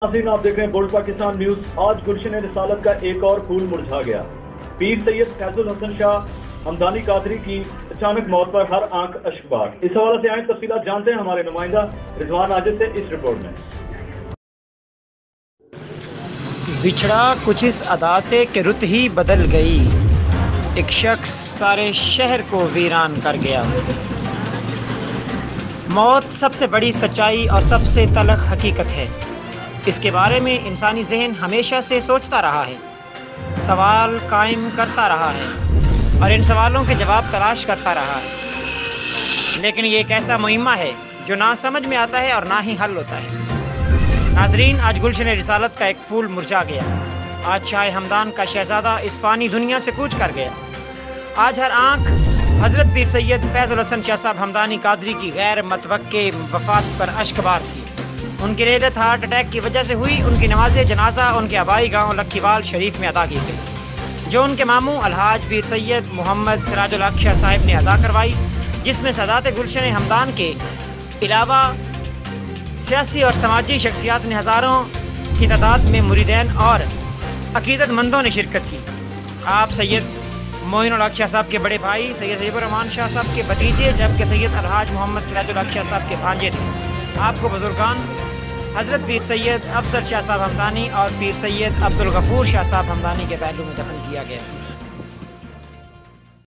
नाज़रीन, आप देख रहे हैं बोल्ड पाकिस्तान न्यूज। आज गुलशन रिसालत का एक और फूल मुरझा गया। पीर सैयद फैजुल हसन शाह हमदानी कादरी की अचानक मौत पर हर आंख अश्कबार। इस हवाले से आए तफसीलात जानते हैं हमारे नुमाइंदा रिजवान आजिज से इस रिपोर्ट में। बिछड़ा कुछ इस अदा से कि रुत ही बदल गई, एक शख्स सारे शहर को वीरान कर गया। मौत सबसे बड़ी सच्चाई और सबसे तलख हकीकत है। इसके बारे में इंसानी जहन हमेशा से सोचता रहा है, सवाल कायम करता रहा है और इन सवालों के जवाब तलाश करता रहा है। लेकिन ये एक ऐसा मुहिम्मा है जो ना समझ में आता है और ना ही हल होता है। नाजरीन, आज गुलशन रिसालत का एक फूल मुरझा गया। आज शाह हमदान का शहजादा इस फानी दुनिया से कूच कर गया। आज हर आंख हजरत पीर सैयद फैजुल हसन शाह साहब हमदानी कादरी की गैर मतवक्के वफात पर अश्कबार थी। उनकी रेलत हार्ट अटैक की वजह से हुई। उनकी नमाज जनाजा उनके आबाई गांव लखीवाल शरीफ में अदा की गई, जो उनके मामू अलहाज पीर सैयद मोहम्मद सिराजुल हक शाह साहिब ने अदा करवाई, जिसमें सदात गुलशन हमदान के अलावा सियासी और समाजी शख्सियात ने हज़ारों की तादाद में मुरीदैन और अकीदतमंदों ने शिरकत की। आप सैयद मोइनुल हक शाह साहब के बड़े भाई सैयद सैयद रहमान शाह साहब के भतीजे, जबकि सैयद अलहाज मोहम्मद सिराजुल हक शाह साहब के भांजे थे। आपको बुजुर्गान हजरत पीर सैयद अफजल शाह साहब हमदानी और पीर सैयद अब्दुल गफूर शाह साहब हमदानी के पहलू में दफन किया गया।